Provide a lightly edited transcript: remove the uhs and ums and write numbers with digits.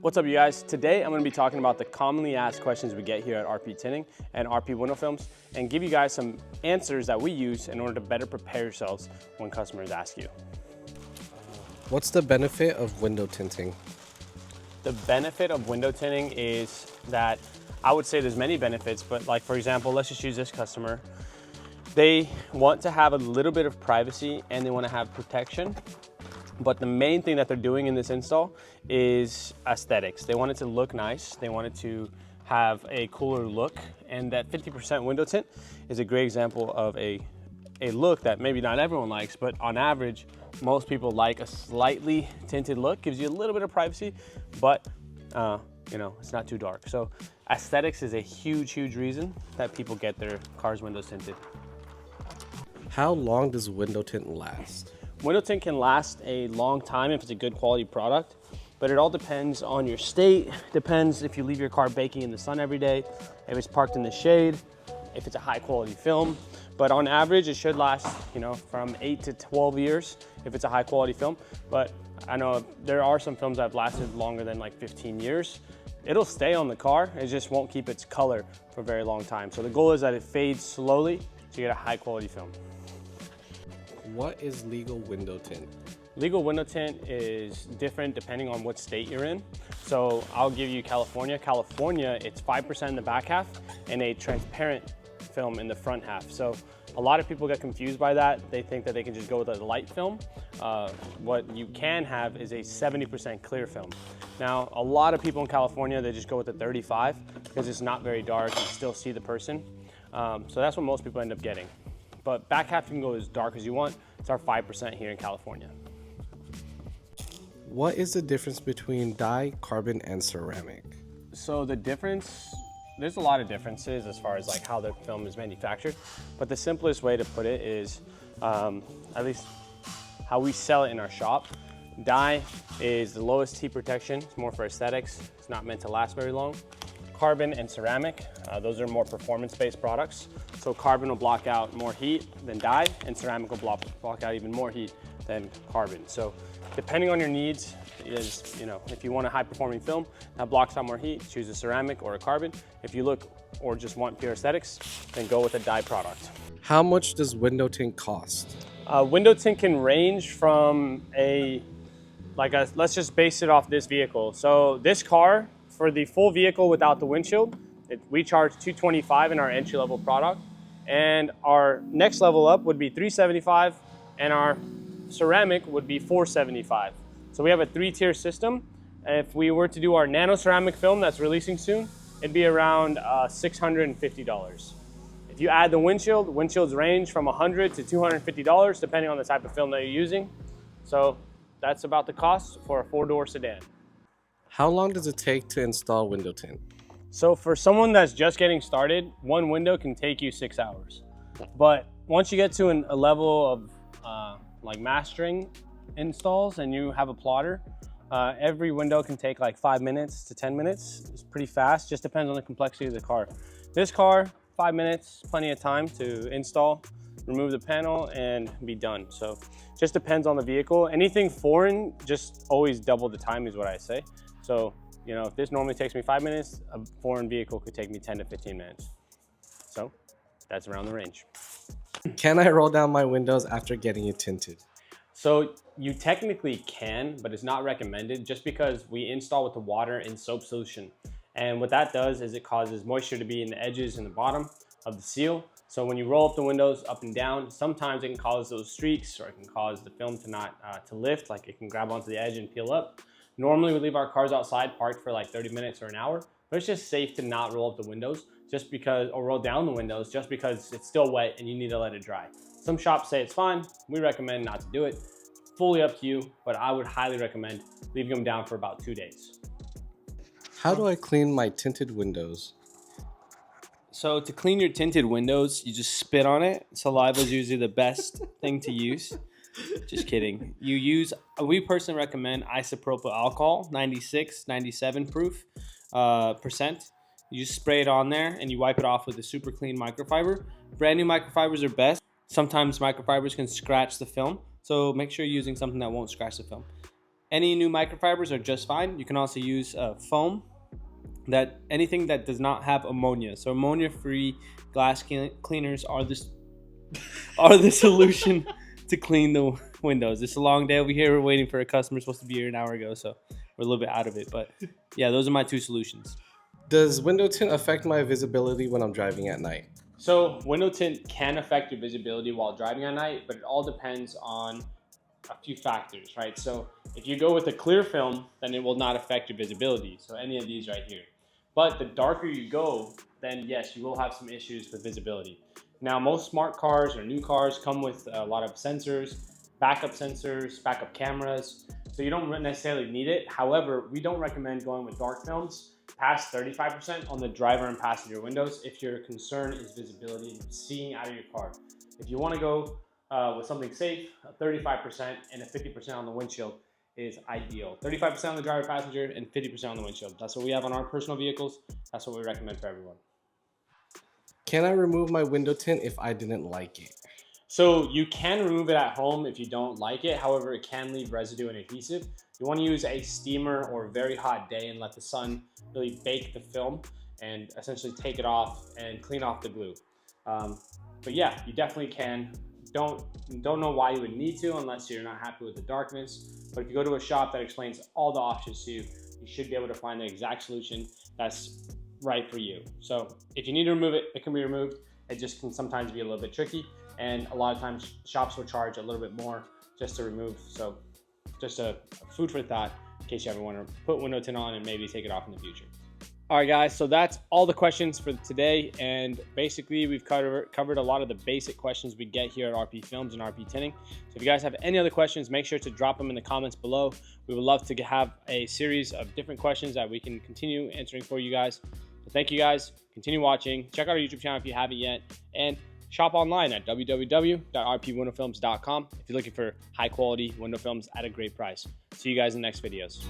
What's up, you guys? Today I'm going to be talking about the commonly asked questions we get here at RP Tinting and RP Window Films, and give you guys some answers that we use in order to better prepare yourselves when customers ask you. What's the benefit of window tinting? The benefit of window tinting is that I would say there's many benefits, but like for example, let's just use this customer. They want to have a little bit of privacy and they want to have protection. But the main thing that they're doing in this install is aesthetics. They want it to look nice. They want it to have a cooler look. And that 50% window tint is a great example of a look that maybe not everyone likes, but on average, most people like a slightly tinted look. Gives you a little bit of privacy, but you know, it's not too dark. So aesthetics is a huge reason that people get their car's windows tinted. How long does window tint last? Window tint can last a long time if it's a good quality product, but it all depends on your state. Depends if you leave your car baking in the sun every day, if it's parked in the shade, if it's a high quality film. But on average, it should last, you know, from 8 to 12 years if it's a high quality film. But I know there are some films that have lasted longer than like 15 years. It'll stay on the car, it just won't keep its color for a very long time. So the goal is that it fades slowly so you get a high quality film. What is legal window tint? Legal window tint is different depending on what state you're in. So I'll give you California. California, it's 5% in the back half and a transparent film in the front half. So a lot of people get confused by that. They think that they can just go with a light film. What you can have is a 70% clear film. Now, a lot of people in California, they just go with the 35 because it's not very dark, you can still see the person. So that's what most people end up getting. But back half, you can go as dark as you want. It's our 5% here in California. What is the difference between dye, carbon, and ceramic? So the difference, there's a lot of differences as far as like how the film is manufactured. But the simplest way to put it is, at least how we sell it in our shop. Dye is the lowest heat protection. It's more for aesthetics. It's not meant to last very long. Carbon and ceramic, those are more performance-based products. So carbon will block out more heat than dye, and ceramic will block out even more heat than carbon. So depending on your needs, is, you know, if you want a high-performing film that blocks out more heat, choose a ceramic or a carbon. If you look or just want pure aesthetics, then go with a dye product. How much does window tint cost? Window tint can range from let's just base it off this vehicle. So this car, for the full vehicle without the windshield, we charge $225 in our entry-level product, and our next level up would be $375, and our ceramic would be $475. So we have a 3-tier system. If we were to do our nano ceramic film that's releasing soon, it'd be around $650. If you add the windshield, windshields range from $100 to $250 depending on the type of film that you're using. So that's about the cost for a 4-door sedan. How long does it take to install window tint? So for someone that's just getting started, one window can take you 6 hours. But once you get to a level of like mastering installs and you have a plotter, every window can take like 5 minutes to 10 minutes. It's pretty fast, just depends on the complexity of the car. This car, 5 minutes, plenty of time to install, remove the panel, and be done. So just depends on the vehicle. Anything foreign, just always double the time is what I say. So, you know, if this normally takes me 5 minutes, a foreign vehicle could take me 10 to 15 minutes. So that's around the range. Can I roll down my windows after getting it tinted? So you technically can, but it's not recommended just because we install with the water and soap solution. And what that does is it causes moisture to be in the edges and the bottom of the seal. So when you roll up the windows up and down, sometimes it can cause those streaks, or it can cause the film to not to lift, like it can grab onto the edge and peel up. Normally we leave our cars outside parked for like 30 minutes or an hour, but it's just safe to not roll up the windows just because, or roll down the windows just because it's still wet and you need to let it dry. Some shops say it's fine. We recommend not to do it. Fully up to you, but I would highly recommend leaving them down for about 2 days. How do I clean my tinted windows? So to clean your tinted windows, you just spit on it. Saliva is usually the best thing to use. Just kidding. We personally recommend isopropyl alcohol, 96, 97 proof percent. You just spray it on there and you wipe it off with a super clean microfiber. Brand new microfibers are best. Sometimes microfibers can scratch the film, so make sure you're using something that won't scratch the film. Any new microfibers are just fine. You can also use foam. Anything that does not have ammonia. So ammonia-free glass cleaners are the solution to clean the windows. It's a long day over here. We're waiting for a customer supposed to be here an hour ago, so we're a little bit out of it. But yeah, those are my two solutions. Does window tint affect my visibility when I'm driving at night? So window tint can affect your visibility while driving at night, but it all depends on a few factors, right? So if you go with a clear film, then it will not affect your visibility. So any of these right here. But the darker you go, then yes, you will have some issues with visibility. Now, most smart cars or new cars come with a lot of sensors, backup cameras. So you don't necessarily need it. However, we don't recommend going with dark films past 35% on the driver and passenger windows if your concern is visibility and seeing out of your car. If you want to go with something safe, 35% and a 50% on the windshield is ideal. 35% on the driver passenger and 50% on the windshield. That's what we have on our personal vehicles. That's what we recommend for everyone. Can I remove my window tint if I didn't like it? So you can remove it at home if you don't like it. However, it can leave residue and adhesive. You want to use a steamer or a very hot day and let the sun really bake the film and essentially take it off and clean off the glue. But yeah, you definitely can. Don't know why you would need to unless you're not happy with the darkness. But if you go to a shop that explains all the options to you, you should be able to find the exact solution that's right for you. So if you need to remove it, it can be removed. It just can sometimes be a little bit tricky. And a lot of times shops will charge a little bit more just to remove. So just a food for thought in case you ever want to put window tint on and maybe take it off in the future. All right, guys, so that's all the questions for today. And basically, we've covered a lot of the basic questions we get here at RP Films and RP Tinting. So if you guys have any other questions, make sure to drop them in the comments below. We would love to have a series of different questions that we can continue answering for you guys. So thank you, guys. Continue watching. Check out our YouTube channel if you haven't yet. And shop online at www.rpwindowfilms.com if you're looking for high-quality window films at a great price. See you guys in the next videos.